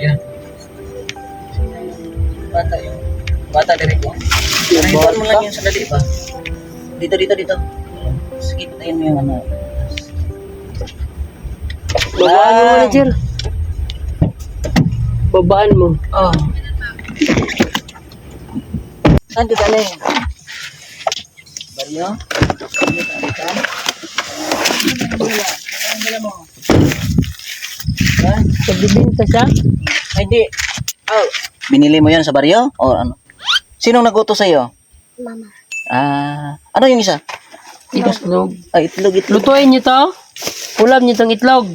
Yan. Bata yung bata diri ko. Hinuan mo lang yung sandali ba? Dito. Skip na yun yung ano. Babaan mo, manager. Babaan mo. Oh. Saan ka galing? Baryo? Dala mo. Ha? Pagbibinta siya? Ay, di. Oh. Binili mo yan sa baryo? O ano? Sinong nagutos sa'yo? Mama. Ano yung isa? Itlog. Itlog. Lutuin niyo to? Ulam niyo tong itlog.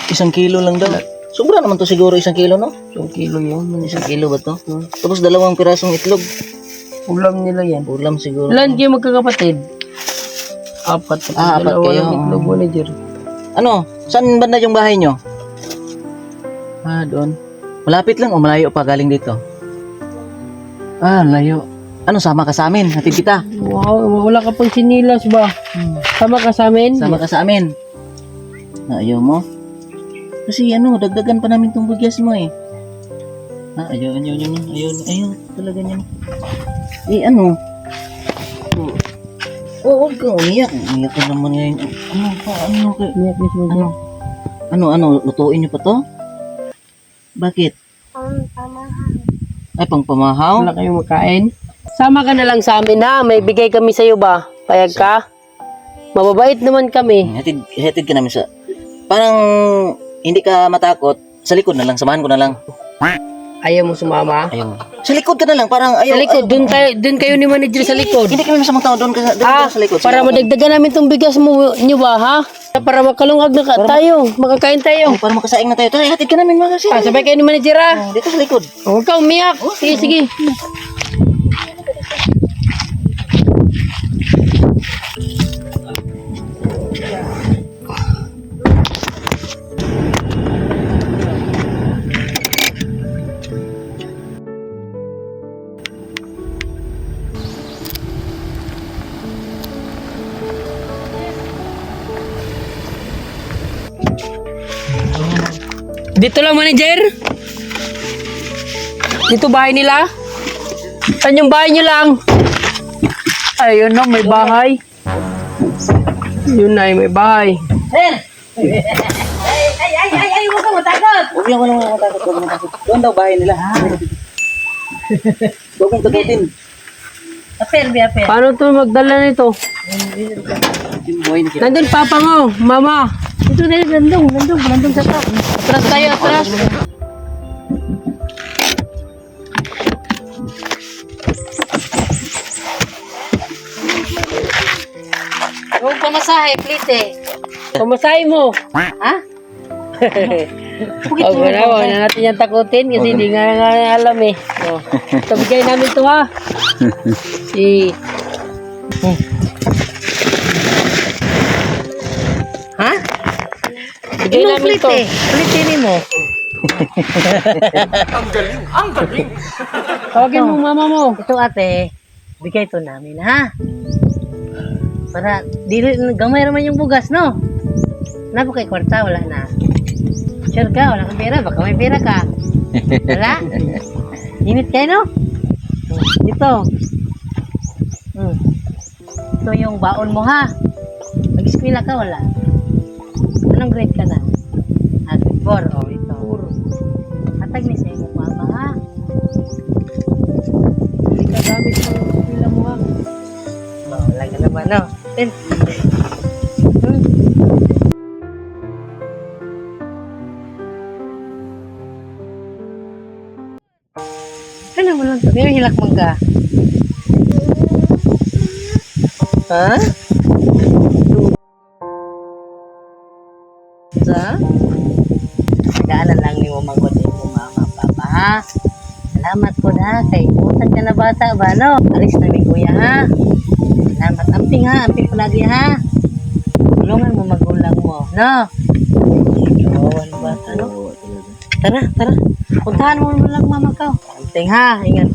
1 kilo lang daw. Sobra naman to siguro 1 kilo, no? 1 kilo yun. 1 kilo ba to? Tapos 2 pirasong itlog. Ulam nila yan. Ulam siguro. Ilan kayo magkakapatid? 4. 4 kayo. Itlog, manager. Ano? Saan banda yung bahay nyo? Doon. Malapit lang o malayo pa galing dito? Layo. Ano, sama ka sa amin? Hatid kita. Wow, wala ka pang sinilas ba? Sama ka sa amin? Sama ka sa amin. Ayaw mo? Kasi dagdagan pa namin tong bigas mo eh. Ayaw. Talaga niyan. Ano? Huwag ka umiyak. Umiyak ka naman ngayon. Umiyak ni Sugar. Ano? Lutuin niyo pa to? Bakit? Ay, pang pamahaw? Wala kayong makain? Sama ka na lang sa amin ha. May bigay kami sa'yo ba? Payag ka? Mababait naman kami. Hatid ka namin sa... Parang hindi ka matakot. Sa likod na lang. Samahan ko na lang. Ayaw mo sumama? Ayun. Sa likod ka na lang. Parang ayaw. Sa likod, dun kayo ni manager sa likod. Hindi kami masamang tao. Doon ka sa likod. Para madagdagan namin tong bigas mo nyo ba ha? Para makalungag na tayo. Makakain tayo. Para makasaing na tayo. Tayo, hatid ka namin mga kasi. Sabay kayo ni manager ha? Dito sa likod. Huwag ka umiyak. Sige. Dito lang, manager? Dito bahay nila? Saan yung bahay nyo lang? Ayun na, may bahay. Yun na, may bahay. Ay, huwag ka matakot. Huwag yung walang matakot. Doon daw bahay nila. Huwag mong takutin. Aper. Paano to magdala nito? Yung buhay na kita. Nandun papa mo, mama. Ito na yun, landong sa to. Atras tayo, atras. Huwag pamasahe, please eh. Pamasahe mo. Ha? Huwag na natin yan takutin kasi hindi nga alam eh. Oh. So, bigay namin ito ha. Ha? Bigay namin ito. Plite mo. Ang galing. Tawagin mo mama mo. Ito ate, bigay ito namin ha. Para, gamay naman yung bugas no? Wala pa kay kwarta, wala na. Sure ka, wala kang pera, baka may pera ka. Wala? Init kayo no? Ito. Ito yung baon mo ha. Mag-eskwela ka, wala. Anong grade ka na? Grade 4, oh ito. Atag ni sa iyong mama ha. Hindi ka gamit sa pila mo ha. Wala ka naman no? Ano mo lang ito? May hilak mong ka. Ha? Sa? Nagaanan lang ni mo magod mo mama, papa ha? Salamat po na kay utang ka na bata ba no? Alis na mi kuya ha? Salamat amping ha, amping ko lagi ha? Tulungan mo magulang mo, no? Kawawan bata no? Tara. Puntahan mo lang mama ka. Amping ha, ingat